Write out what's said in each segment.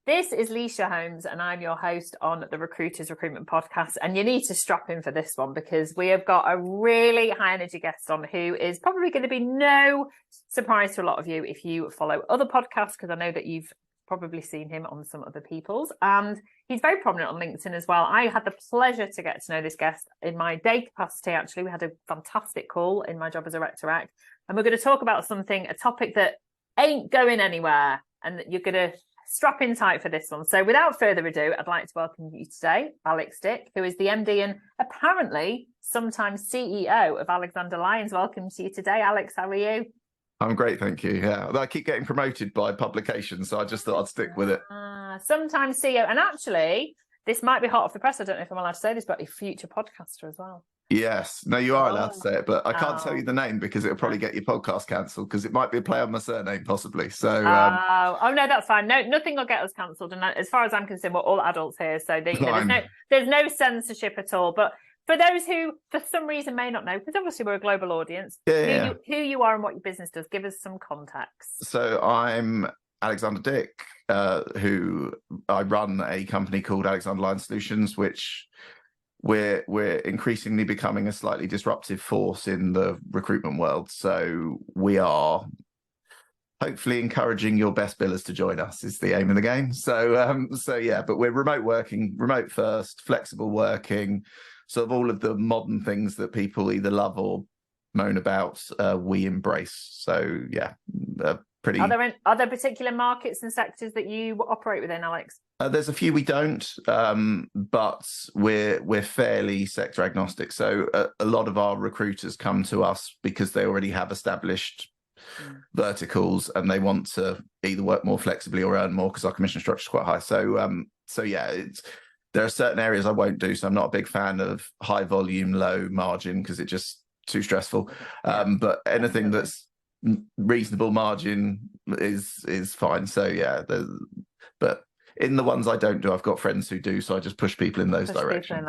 This is Leisha Holmes, and I'm your host on the Recruiters Recruitment Podcast. And you need to strap in for this one because we have got a really high energy guest on who is probably going to be no surprise to a lot of you if you follow other podcasts, because I know that you've probably seen him on some other people's. And he's very prominent on LinkedIn as well. I had the pleasure to get to know this guest in my day capacity, actually. We had a fantastic call in my job as a rec to rec. And we're going to talk about a topic that ain't going anywhere, and that you're going to strap in tight for this one. So without further ado, I'd like to welcome you today, Alex Dick, who is the MD and apparently sometimes CEO of Alexander Lyons. Welcome to you today, Alex. How are you? I'm great, thank you. Yeah, I keep getting promoted by publications, so I just thought I'd stick with it. Sometimes CEO, and actually, this might be hot off the press. I don't know if I'm allowed to say this, but a future podcaster as well. Yes, no, you are allowed to say it, but I can't tell you the name because it'll probably get your podcast cancelled because it might be a play on my surname, possibly. So, oh no, that's fine. No, nothing will get us cancelled. And as far as I'm concerned, we're all adults here, so there's no censorship at all. But for those who, for some reason, may not know, because obviously we're a global audience, who you are and what your business does, give us some context. So I'm Alexander Dick, who I run a company called Alexander Lyons Solutions, which we're increasingly becoming a slightly disruptive force in the recruitment world. So we are hopefully encouraging your best billers to join us is the aim of the game. So yeah, but we're remote working, remote first, flexible working, sort of all of the modern things that people either love or moan about, we embrace. So yeah, pretty. Are there particular markets and sectors that you operate within, Alex? There's a few we don't, but we're fairly sector agnostic. So a lot of our recruiters come to us because they already have established verticals and they want to either work more flexibly or earn more because our commission structure is quite high. So yeah, there are certain areas I won't do. So I'm not a big fan of high volume, low margin because it's just too stressful. But anything that's reasonable margin is fine. So yeah, but in the ones I don't do, I've got friends who do, so I just push people in those directions.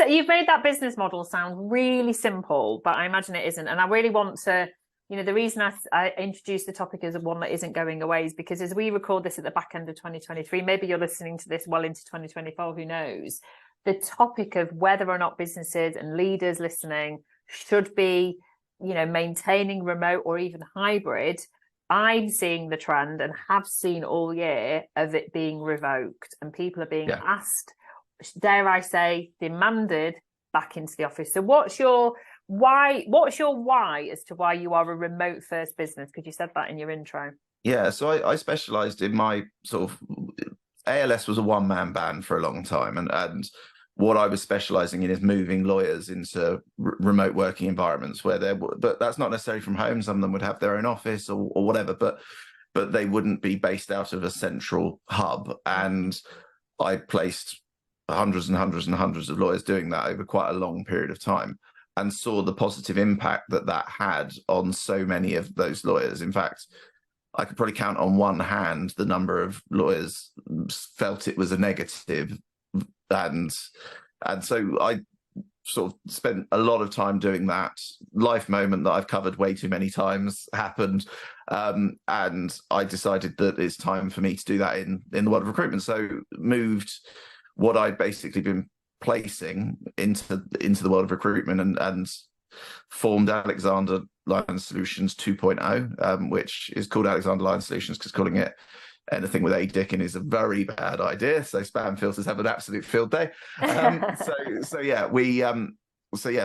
You've made that business model sound really simple, but I imagine it isn't. And I really want to, the reason I introduced the topic as one that isn't going away is because as we record this at the back end of 2023, maybe you're listening to this well into 2024, who knows? The topic of whether or not businesses and leaders listening should be, maintaining remote or even hybrid, I'm seeing the trend and have seen all year of it being revoked, and people are being asked, dare I say, demanded back into the office. So what's your why as to why you are a remote first business? Because you said that in your intro. Yeah, so I specialized in my sort of ALS was a one-man band for a long time, and what I was specializing in is moving lawyers into remote working environments but that's not necessarily from home. Some of them would have their own office or whatever, but they wouldn't be based out of a central hub. And I placed hundreds and hundreds and hundreds of lawyers doing that over quite a long period of time and saw the positive impact that had on so many of those lawyers. In fact, I could probably count on one hand the number of lawyers felt it was a negative. And so I sort of spent a lot of time doing that. Life moment that I've covered way too many times happened. And I decided that it's time for me to do that in the world of recruitment. So moved what I'd basically been placing into the world of recruitment and formed Alexander Lyons Solutions 2.0, which is called Alexander Lyons Solutions because calling it anything with a dick in is a very bad idea. So spam filters have an absolute field day. We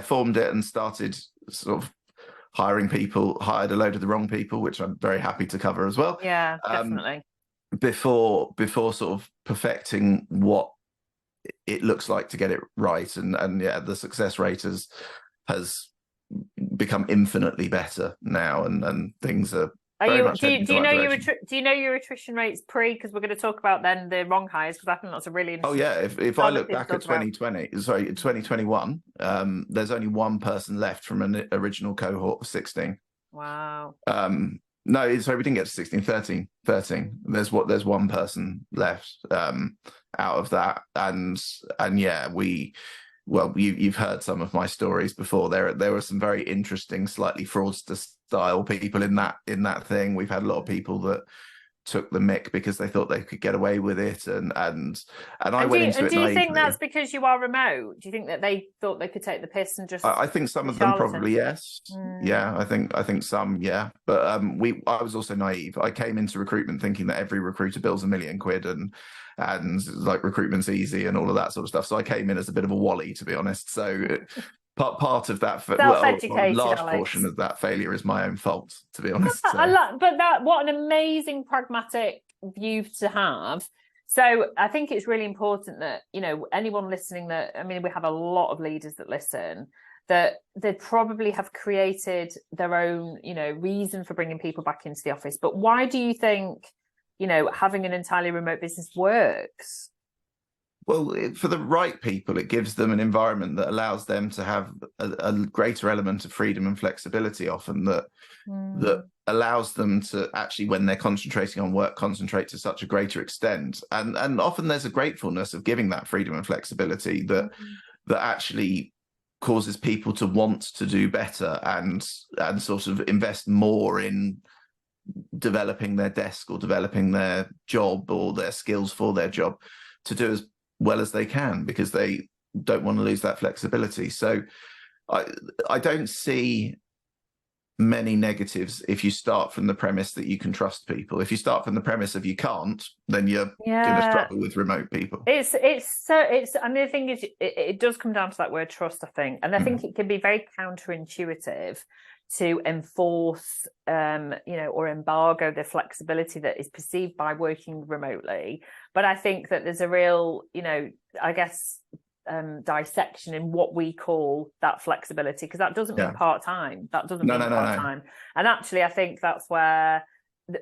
formed it and started sort of hiring people, hired a load of the wrong people, which I'm very happy to cover as well. Yeah, definitely. Before sort of perfecting what it looks like to get it right. And the success rate has become infinitely better now and things are do you know your attrition rates pre? Because we're going to talk about then the wrong hires, because I think that's a really interesting. Oh yeah, if I look back at 2021, there's only one person left from an original cohort of 16. Wow. No, sorry, we didn't get to 16, 13. There's one person left out of that, and yeah, you've heard some of my stories before. There were some very interesting, slightly fraudster style people in that thing. We've had a lot of people that took the mick because they thought they could get away with it, and I And went into it do you think naively. that's because you are remote? Do you think that they thought they could take the piss and just I think some be of them charlatans? probably yes. Yeah, I think some, yeah. But I was also naive. I came into recruitment thinking that every recruiter bills £1 million and like recruitment's easy and all of that sort of stuff. So I came in as a bit of a wally, to be honest. So part of that, a large Alex. portion of that failure is my own fault, to be honest. So. What an amazing pragmatic view to have. So I think it's really important that, you know, anyone listening that, I mean, we have a lot of leaders that listen, that they probably have created their own, you know, reason for bringing people back into the office. But why do you think, you know, having an entirely remote business works? Well, for the right people, it gives them an environment that allows them to have a greater element of freedom and flexibility often that allows them to actually, when they're concentrating on work, concentrate to such a greater extent. And often there's a gratefulness of giving that freedom and flexibility that actually causes people to want to do better and sort of invest more in developing their desk or developing their job or their skills for their job to do as well as they can, because they don't want to lose that flexibility. So I don't see many negatives if you start from the premise that you can trust people. If you start from the premise of you can't, then you're going to struggle with remote people. I mean, the thing is, it does come down to that word trust, I think. And I think it can be very counterintuitive to enforce, you know, or embargo the flexibility that is perceived by working remotely. But I think that there's a real, you know, I guess, dissection in what we call that flexibility, because that doesn't mean part-time. That doesn't mean part-time. And actually, I think that's where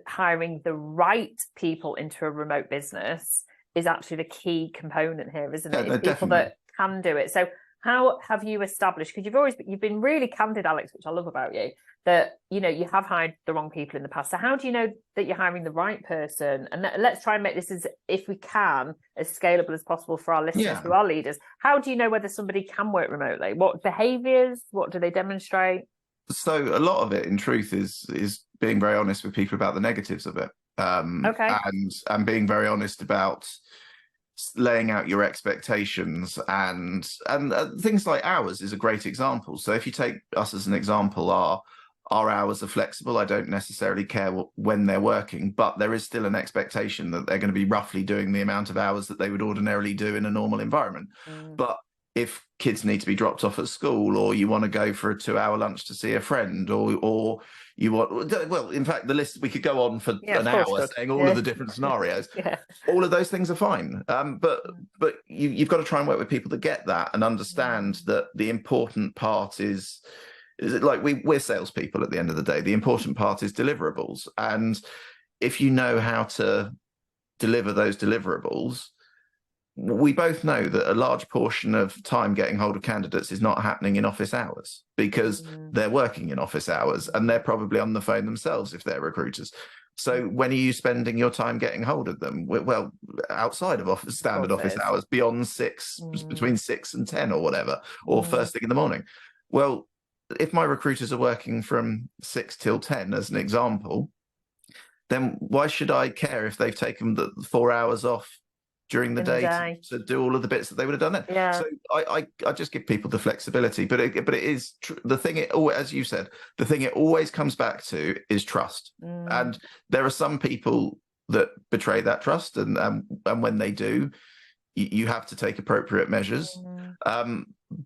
hiring the right people into a remote business is actually the key component here, isn't it? It's people that can do it. So how have you established, because you've been really candid, Alex, which I love about you, that, you know, you have hired the wrong people in the past. So how do you know that you're hiring the right person? And let's try and make this, as if we can, as scalable as possible for our listeners who are leaders. How do you know whether somebody can work remotely? What behaviors, what do they demonstrate? So a lot of it, in truth, is being very honest with people about the negatives of it. And being very honest about laying out your expectations, and things like hours is a great example. So if you take us as an example, our hours are flexible. I don't necessarily care when they're working, but there is still an expectation that they're going to be roughly doing the amount of hours that they would ordinarily do in a normal environment. But if kids need to be dropped off at school, or you want to go for a 2-hour lunch to see a friend, or you want, well, in fact, the list, we could go on for an hour saying all of the different scenarios. All of those things are fine. But you've got to try and work with people that get that and understand that the important part is like we're salespeople at the end of the day. The important part is deliverables. And if you know how to deliver those deliverables, we both know that a large portion of time getting hold of candidates is not happening in office hours, because they're working in office hours and they're probably on the phone themselves if they're recruiters. So when are you spending your time getting hold of them? Well, outside of standard office hours, beyond 6, between 6 and 10 or whatever, or first thing in the morning. Well, if my recruiters are working from 6 till 10, as an example, then why should I care if they've taken the 4 hours off during the day to do all of the bits that they would have done it. So I just give people the flexibility, but it is the thing. As you said, the thing it always comes back to is trust. And there are some people that betray that trust, and when they do, you have to take appropriate measures.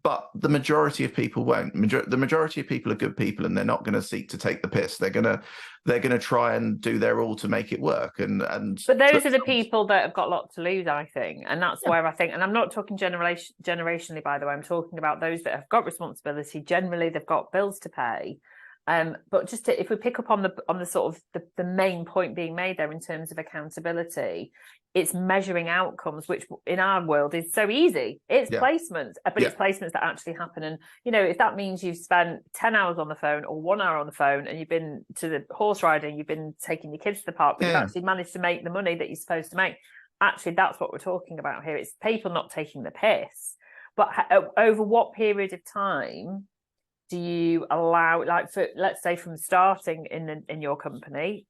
But the majority of people won't. The majority of people are good people, and they're not going to seek to take the piss. They're gonna try and do their all to make it work. But those are the people that have got a lot to lose, I think, and that's where I think. And I'm not talking generationally, by the way. I'm talking about those that have got responsibility. Generally, they've got bills to pay. But just if we pick up on the sort of the main point being made there in terms of accountability, it's measuring outcomes, which in our world is so easy. It's placements, but it's placements that actually happen. And, you know, if that means you've spent 10 hours on the phone or 1 hour on the phone, and you've been to the horse riding, you've been taking your kids to the park, but you've actually managed to make the money that you're supposed to make. Actually, that's what we're talking about here. It's people not taking the piss. But over what period of time do you allow, like, for, let's say, from starting in your company,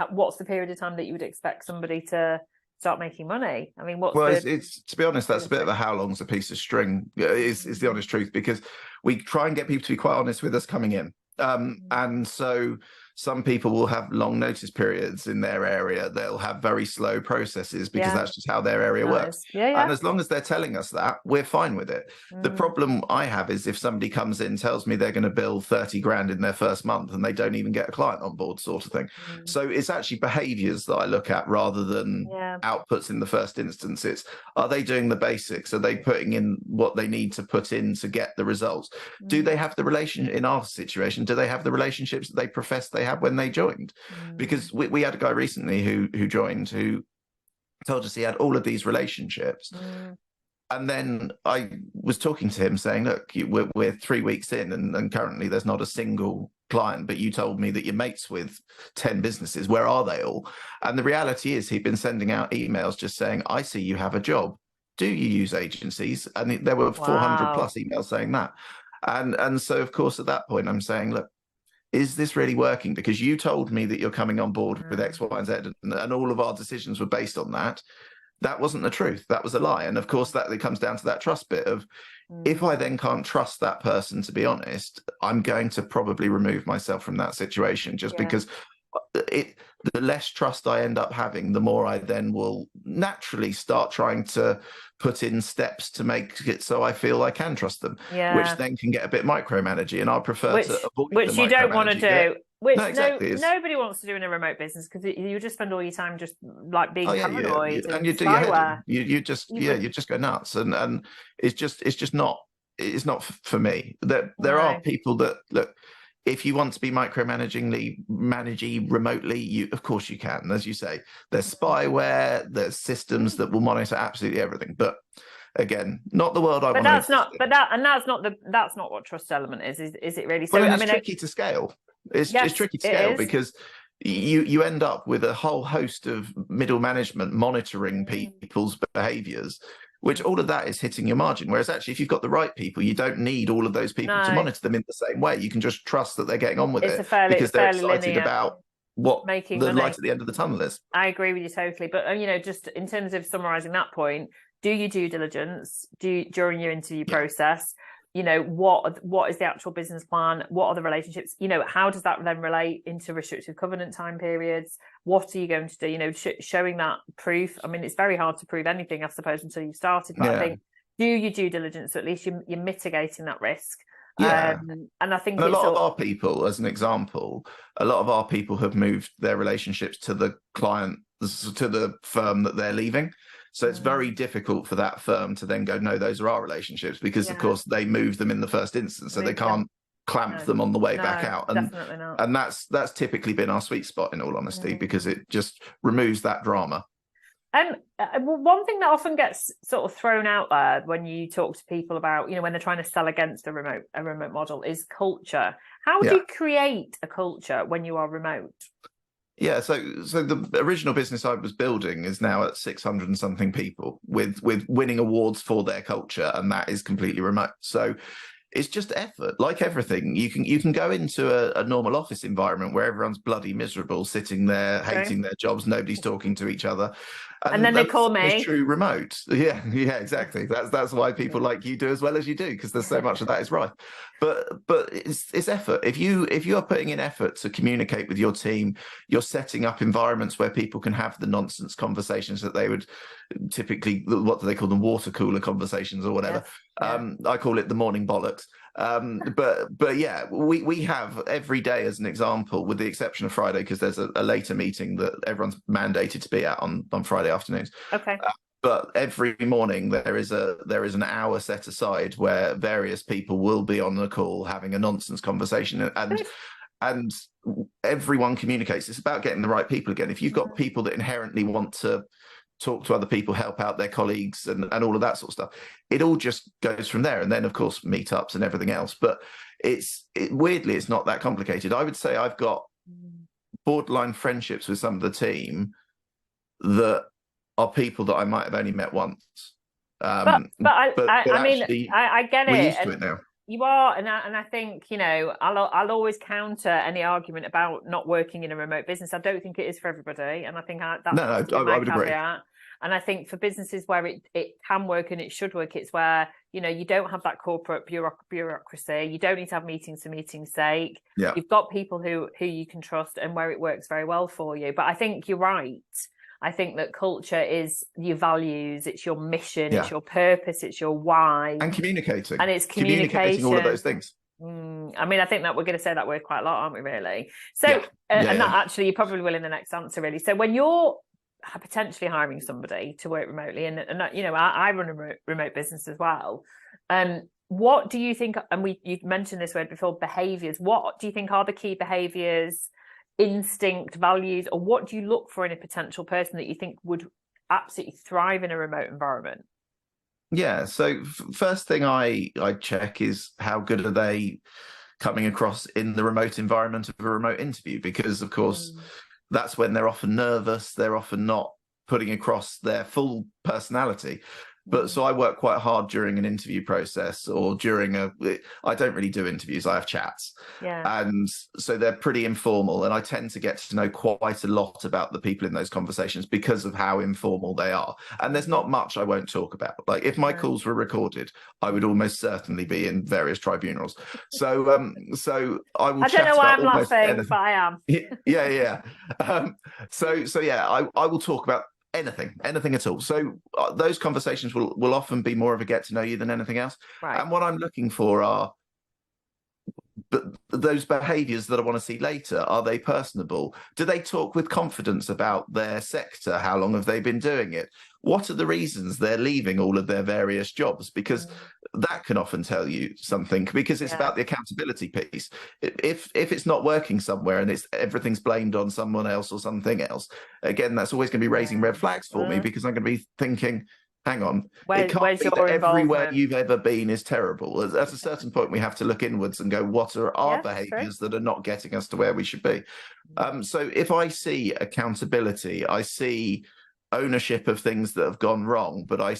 what's the period of time that you would expect somebody to start making money? I mean, it's to be honest, that's a bit of a how long's a piece of string is the honest truth, because we try and get people to be quite honest with us coming in. And so some people will have long notice periods in their area. They'll have very slow processes because that's just how their area works. And as long as they're telling us that, we're fine with it. The problem I have is if somebody comes in, tells me they're going to bill 30 grand in their first month and they don't even get a client on board, sort of thing. So it's actually behaviors that I look at rather than outputs in the first instance. It's, are they doing the basics? Are they putting in what they need to put in to get the results? Do they have the relation in our situation? Do they have the relationships that they profess they had when they joined? Because we had a guy recently who joined, who told us he had all of these relationships, and then I was talking to him saying, look, we're 3 weeks in and currently there's not a single client, but you told me that you're mates with 10 businesses. Where are they all? And the reality is he'd been sending out emails just saying, I see you have a job, do you use agencies? And there were 400 plus emails saying that. And so of course at that point I'm saying, look, is this really working? Because you told me that you're coming on board with X, Y, and Z, and all of our decisions were based on that. That wasn't the truth. That was a lie. And of course, that it comes down to that trust bit of, if I then can't trust that person, to be honest, I'm going to probably remove myself from that situation, just because the less trust I end up having, the more I then will naturally start trying to put in steps to make it so I feel I can trust them, which then can get a bit micromanagey, and I prefer to avoid which you don't want to do. Which nobody wants to do in a remote business, because you just spend all your time just like being paranoid and you do your head in. You just go nuts, and it's just not, it's not for me. There are people that look. If you want to be managing remotely, of course you can. As you say, there's spyware, there's systems that will monitor absolutely everything. But again, not the world I want. That's not what trust element is it really? So well, it's tricky to scale. It's tricky to scale because you end up with a whole host of middle management monitoring people's behaviors, which all of that is hitting your margin. Whereas actually, if you've got the right people, you don't need all of those people to monitor them in the same way. You can just trust that they're getting on with it because they're excited about what the light at the end of the tunnel is. I agree with you totally. But, just in terms of summarising that point, do your due diligence during your interview process. What is the actual business plan? What are the relationships? How does that then relate into restrictive covenant time periods? What are you going to do? Showing that proof. I mean, it's very hard to prove anything, I suppose, until you've started. But I think do your due diligence, so at least you're mitigating that risk. And I think a lot of our people, as an example, have moved their relationships to the client, to the firm that they're leaving. So it's very difficult for that firm to then go, no, those are our relationships, because of course they moved them in the first instance, so they can't clamp them on the way back out. And definitely not. And that's typically been our sweet spot, in all honesty, because it just removes that drama. One thing that often gets sort of thrown out there when you talk to people about, when they're trying to sell against a remote model, is culture. How do you create a culture when you are remote? Yeah, so the original business I was building is now at 600 and something people with winning awards for their culture, and that is completely remote. So it's just effort, like everything. You can go into a normal office environment where everyone's bloody miserable, sitting there, hating their jobs, nobody's talking to each other. And then they call me. It's true remote. Yeah, exactly. That's why people like you do as well as you do, because there's so much of that is right. But it's effort. If you are putting in effort to communicate with your team, you're setting up environments where people can have the nonsense conversations that they would typically, what do they call them, water cooler conversations or whatever. I call it the morning bollocks. But yeah, we have every day, as an example, with the exception of Friday, because there's a later meeting that everyone's mandated to be at on Friday afternoons. Okay. But every morning there is an hour set aside where various people will be on the call having a nonsense conversation, and everyone communicates. It's about getting the right people again. If you've got people that inherently want to talk to other people, help out their colleagues, and all of that sort of stuff, it all just goes from there. And then of course meetups and everything else, but weirdly it's not that complicated. I would say I've got borderline friendships with some of the team that are people that I might have only met once. I mean, I get it. We're used to it now. You are, and I think, you know, I'll always counter any argument about not working in a remote business. I don't think it is for everybody, and I think that No, has to be my I would agree. caveat. And I think for businesses where it can work and it should work, it's where, you know, you don't have that corporate bureaucracy. You don't need to have meetings for meetings' sake. Yeah. You've got people who you can trust and where it works very well for you. But I think you're right. I think that culture is your values, it's your mission, it's your purpose, it's your why. And communicating. And it's communicating all of those things. I mean, I think that we're going to say that word quite a lot, aren't we, really? So, and that actually you probably will in the next answer, really. So when you're potentially hiring somebody to work remotely, and you know, I run a remote business as well. What do you think, and you've mentioned this word before, behaviors, what do you think are the key behaviors, instinct, values, or what do you look for in a potential person that you think would absolutely thrive in a remote environment? Yeah, so first thing I check is how good are they coming across in the remote environment of a remote interview, because of course that's when they're often nervous, they're often not putting across their full personality. But so I work quite hard during an interview process, or I don't really do interviews, I have chats. And so they're pretty informal, and I tend to get to know quite a lot about the people in those conversations because of how informal they are. And there's not much I won't talk about. Like if my calls were recorded, I would almost certainly be in various tribunals. So I will. I don't know why I'm laughing, but I am. I will talk about anything at all. So those conversations will often be more of a get to know you than anything else. Right. And what I'm looking for are those behaviors that I want to see later. Are they personable? Do they talk with confidence about their sector? How long have they been doing it? What are the reasons they're leaving all of their various jobs? Because that can often tell you something, because it's about the accountability piece. If it's not working somewhere and everything's blamed on someone else or something else, again, that's always going to be raising red flags for me, because I'm going to be thinking, hang on, it can't be that everywhere you've ever been is terrible. At a certain point, we have to look inwards and go, what are our behaviours that are not getting us to where we should be? So if I see accountability, I see ownership of things that have gone wrong, but I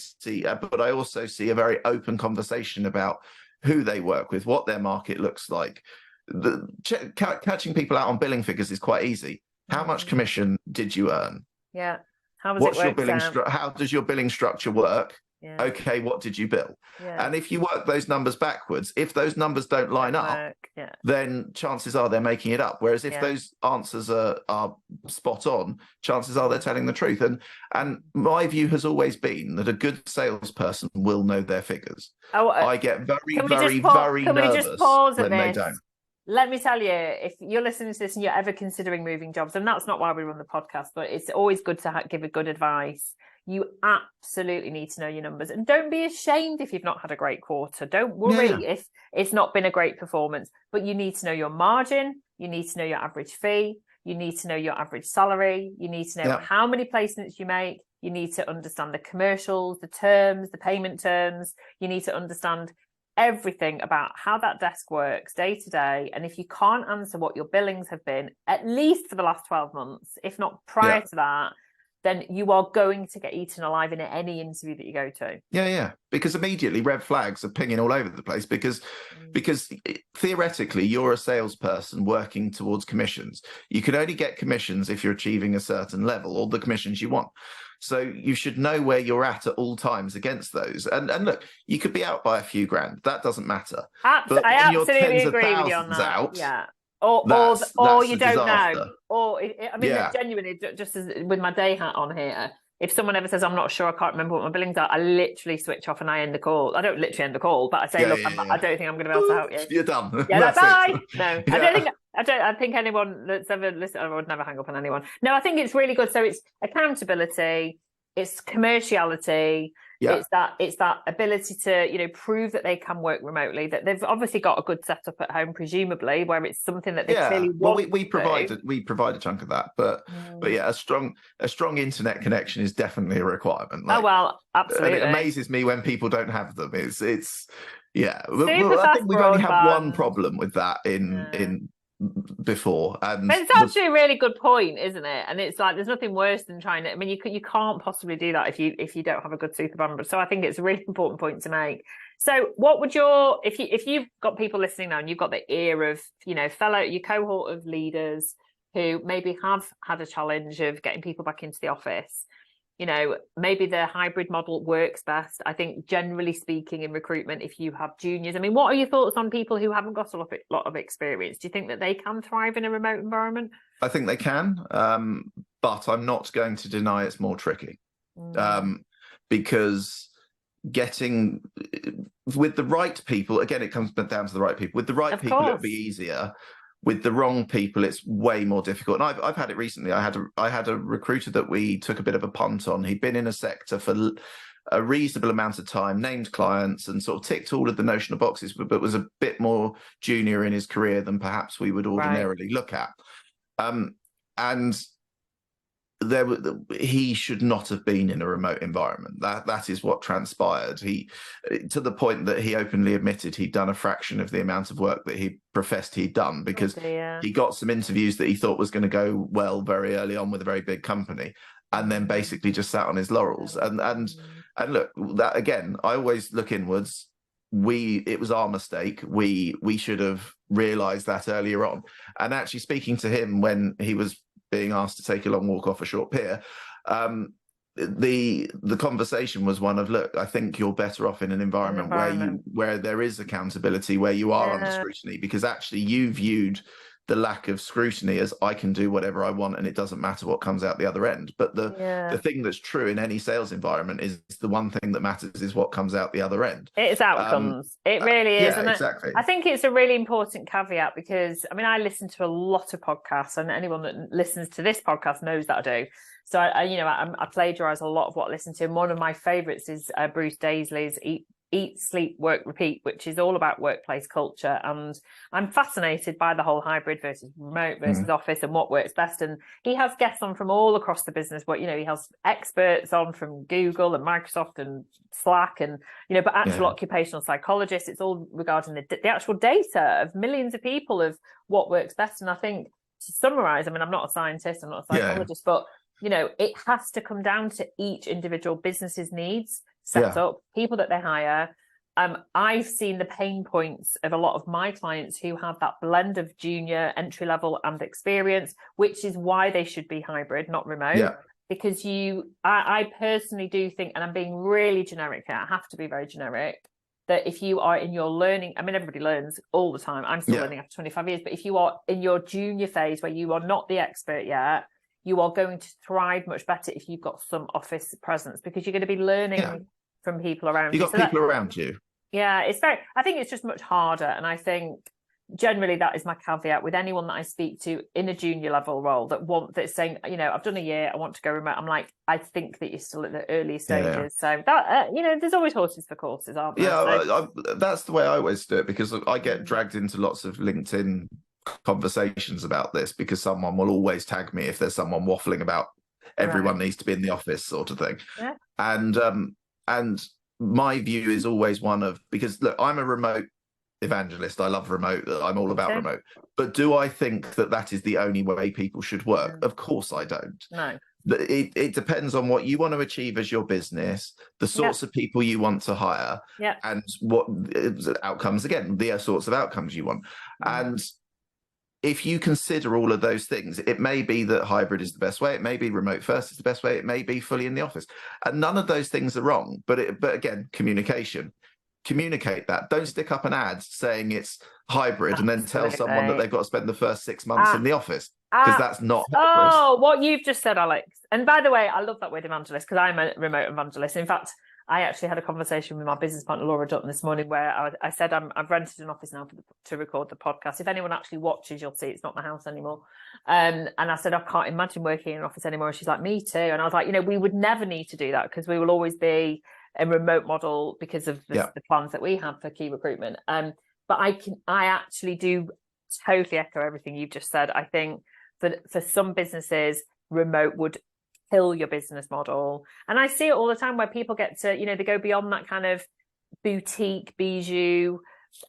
also see a very open conversation about who they work with, what their market looks like. Catching people out on billing figures is quite easy. How much commission did you earn? Yeah. What's your billing how does your billing structure work? Okay, what did you bill? And if you work those numbers backwards, if those numbers don't line up, then chances are they're making it up. Whereas if those answers are spot on, chances are they're telling the truth. And my view has always been that a good salesperson will know their figures. I get very nervous when they don't. Let me tell you, if you're listening to this and you're ever considering moving jobs, and that's not why we run the podcast, but it's always good to give a good advice. You absolutely need to know your numbers, and don't be ashamed if you've not had a great quarter. Don't worry if it's not been a great performance, but you need to know your margin. You need to know your average fee. You need to know your average salary. You need to know how many placements you make. You need to understand the commercials, the terms, the payment terms. You need to understand everything about how that desk works day to day. And if you can't answer what your billings have been, at least for the last 12 months, if not prior to that, then you are going to get eaten alive in any interview that you go to. Because immediately red flags are pinging all over the place, because theoretically you're a salesperson working towards commissions. You can only get commissions if you're achieving a certain level, or the commissions you want. So you should know where you're at all times against those. And look, you could be out by a few grand. That doesn't matter. But I absolutely agree with you on that. Or you don't know. Or I mean, genuinely, just as with my day hat on here, if someone ever says, I'm not sure, I can't remember what my billings are, I literally switch off and I end the call. I don't literally end the call, but I say, I don't think I'm going to be able to help you. You're done. Yeah, bye. No, I think anyone that's ever listened, I would never hang up on anyone. No, I think it's really good. So it's accountability, it's commerciality, it's that ability to, prove that they can work remotely, that they've obviously got a good setup at home, presumably, where it's something that they clearly want. Well, we provide a chunk of that, but a strong internet connection is definitely a requirement. Absolutely. And it amazes me when people don't have them. It's I think we've broadband. only had one problem with that in before. And but it's actually a really good point, isn't it? And it's like there's nothing worse than trying to. I mean, you can't possibly do that if you don't have a good super band. So I think it's a really important point to make. So what would your if you've got people listening now and you've got the ear of fellow your cohort of leaders who maybe have had a challenge of getting people back into the office, maybe the hybrid model works best. I think generally speaking in recruitment, if you have juniors, I mean, what are your thoughts on people who haven't got a lot of experience? Do you think that they can thrive in a remote environment? I think they can, but I'm not going to deny it's more tricky, because getting with the right people, again, it comes down to the right people. With the right people, it'll be easier. With the wrong people, it's way more difficult. And I've had it recently. I had a recruiter that we took a bit of a punt on. He'd been in a sector for a reasonable amount of time, named clients, and sort of ticked all of the notional boxes, but was a bit more junior in his career than perhaps we would ordinarily look at. And he should not have been in a remote environment. That is what transpired. To the point that he openly admitted he'd done a fraction of the amount of work that he professed he'd done, because he got some interviews that he thought was going to go well very early on with a very big company, and then basically just sat on his laurels. And look, that again, I always look inwards. It was our mistake. We should have realized that earlier on. And actually speaking to him when he was being asked to take a long walk off a short pier, the conversation was one of, look, I think you're better off in an environment where there is accountability, where you are under scrutiny, because actually you viewed the lack of scrutiny as I can do whatever I want and it doesn't matter what comes out the other end. But the thing that's true in any sales environment is the one thing that matters is what comes out the other end. It's outcomes. It really is. And exactly. I think it's a really important caveat, because I mean, I listen to a lot of podcasts, and anyone that listens to this podcast knows that I do. So I plagiarize a lot of what I listen to. And one of my favorites is Bruce Daisley's Eat, Sleep, Work, Repeat, which is all about workplace culture. And I'm fascinated by the whole hybrid versus remote versus office and what works best. And he has guests on from all across the business. But, he has experts on from Google and Microsoft and Slack and, but actual occupational psychologists. It's all regarding the actual data of millions of people of what works best. And I think, to summarize, I mean, I'm not a scientist, I'm not a psychologist, but, it has to come down to each individual business's needs, set up, people that they hire. I've seen the pain points of a lot of my clients who have that blend of junior, entry level and experience, which is why they should be hybrid, not remote. Because I personally do think, and I'm being really generic here, I have to be very generic, that if you are in your learning, I mean, everybody learns all the time. I'm still learning after 25 years, but if you are in your junior phase where you are not the expert yet, you are going to thrive much better if you've got some office presence, because you're going to be learning from people around you. You've got people around you. Yeah, I think it's just much harder. And I think generally that is my caveat with anyone that I speak to in a junior level role that's saying, I've done a year, I want to go remote. I'm like, I think that you're still at the early stages. So that, there's always horses for courses, aren't there? Yeah, that's the way I always do it, because I get dragged into lots of LinkedIn conversations about this, because someone will always tag me if there's someone waffling about everyone needs to be in the office sort of thing. And my view is always one of, because look, I'm a remote evangelist. I love remote. I'm all about remote. But do I think that is the only way people should work? Of course I don't. No. It depends on what you want to achieve as your business, the sorts of people you want to hire, and what outcomes, again, the sorts of outcomes you want. And if you consider all of those things, it may be that hybrid is the best way. It may be remote first is the best way. It may be fully in the office. And none of those things are wrong. But again, communication. Communicate that. Don't stick up an ad saying it's hybrid and then tell someone that they've got to spend the first 6 months in the office, because that's not hybrid. Oh, what you've just said, Alex. And by the way, I love that word evangelist, because I'm a remote evangelist. In fact, I actually had a conversation with my business partner, Laura Dutton, this morning, where I said I've rented an office now to record the podcast. If anyone actually watches, you'll see it's not my house anymore. And I said, I can't imagine working in an office anymore. And she's like, me too. And I was like, we would never need to do that, because we will always be a remote model because of the plans that we have for key recruitment. But I actually do totally echo everything you've just said. I think for some businesses, remote would kill your business model. And I see it all the time where people get to, they go beyond that kind of boutique bijou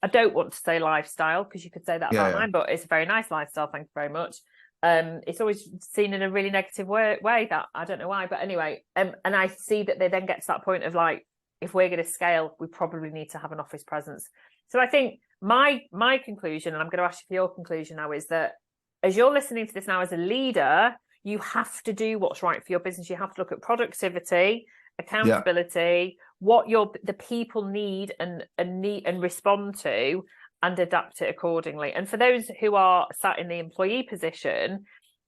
I don't want to say lifestyle, because you could say that about mine, but it's a very nice lifestyle. Thank you very much. It's always seen in a really negative way that I don't know why, but anyway, and I see that they then get to that point of like, if we're going to scale, we probably need to have an office presence. So I think my conclusion, and I'm going to ask you for your conclusion now, is that as you're listening to this now as a leader, you have to do what's right for your business. You have to look at productivity, accountability, what the people need and respond to, and adapt it accordingly. And for those who are sat in the employee position,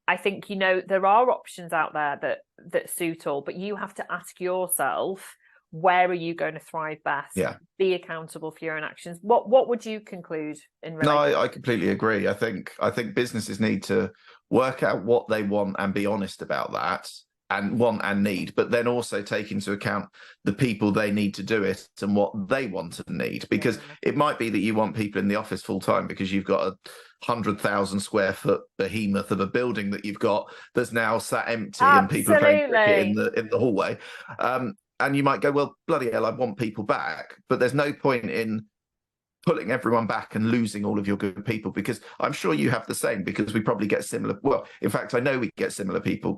I think, there are options out there that suit all, but you have to ask yourself, where are you going to thrive best? Be accountable for your own actions. What would you conclude in relation? No, I completely agree. I think businesses need to work out what they want and be honest about that, and want and need, but then also take into account the people they need to do it and what they want and need. Because it might be that you want people in the office full time because you've got a 100,000 square foot behemoth of a building that you've got that's now sat empty and people are playing cricket in the hallway. And you might go, well, bloody hell, I want people back. But there's no point in pulling everyone back and losing all of your good people, because I'm sure you have the same, because we probably get similar. Well, in fact, I know we get similar people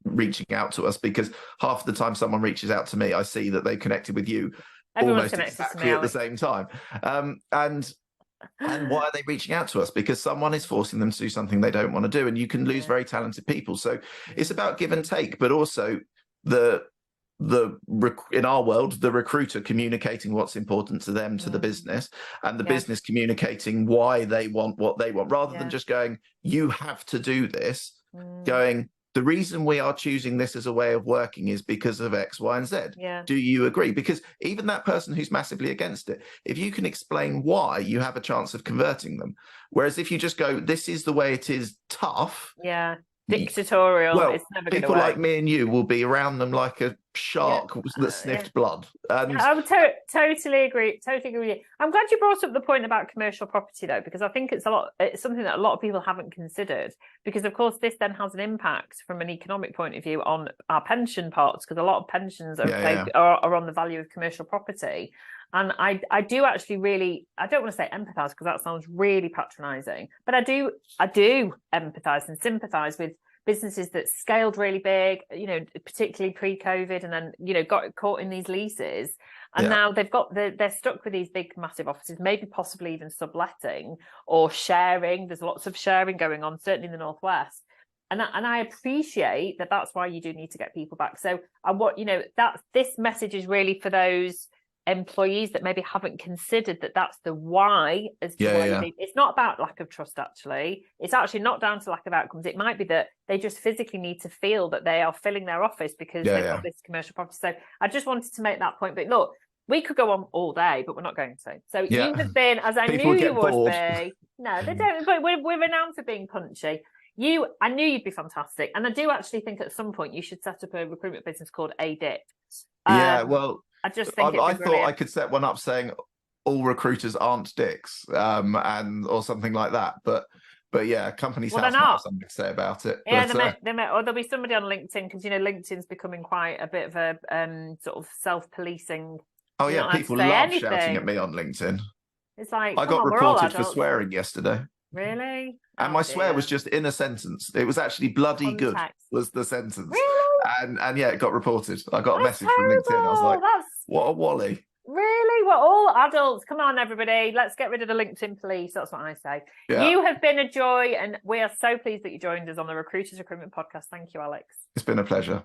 reaching out to us, because half the time someone reaches out to me, I see that they connected with you almost exactly at the same time. And why are they reaching out to us? Because someone is forcing them to do something they don't want to do, and you can lose very talented people. So it's about give and take, but also in our world, the recruiter communicating what's important to them, to the business, and the business communicating why they want what they want, rather than just going, you have to do this, going, the reason we are choosing this as a way of working is because of X, Y, and Z. Do you agree? Because even that person who's massively against it, if you can explain why, you have a chance of converting them. Whereas if you just go, this is the way it is, tough. Dictatorial. Well, it's never people like me and you will be around them like a shark that sniffed blood. And I would totally agree. Totally agree with you. I'm glad you brought up the point about commercial property, though, because I think it's something that a lot of people haven't considered. Because of course, this then has an impact from an economic point of view on our pension pots, because a lot of pensions are on the value of commercial property. And I do actually really, I don't want to say empathise, because that sounds really patronising, but I do empathise and sympathise with businesses that scaled really big, particularly pre-COVID, and then, got caught in these leases. And now they're stuck with these big, massive offices, maybe possibly even subletting or sharing. There's lots of sharing going on, certainly in the Northwest. And I appreciate that. That's why you do need to get people back. So this message is really for those employees that maybe haven't considered that's the why as to why it's not about lack of trust. Actually, it's actually not down to lack of outcomes. It might be that they just physically need to feel that they are filling their office because they've got this commercial property. So I just wanted to make that point. But look, we could go on all day, but we're not going to. So you have been, as I knew you would be. No, they don't. But we're renowned for being punchy. I knew you'd be fantastic, and I do actually think at some point you should set up a recruitment business called ADIP. Well, I just think I thought I could set one up saying all recruiters aren't dicks, or something like that. But companies have something to say about it. Yeah, or there'll be somebody on LinkedIn, because LinkedIn's becoming quite a bit of a sort of self-policing. Oh yeah, people love shouting at me on LinkedIn. It's like, I got reported for swearing yesterday. Really? And my swear was just in a sentence. It was actually bloody good was the sentence. Really? And it got reported. I got a message from LinkedIn. I was like, what a wally. Really? We're all adults. Come on, everybody. Let's get rid of the LinkedIn police. That's what I say. Yeah. You have been a joy, and we are so pleased that you joined us on the Recruiters Recruitment Podcast. Thank you, Alex. It's been a pleasure.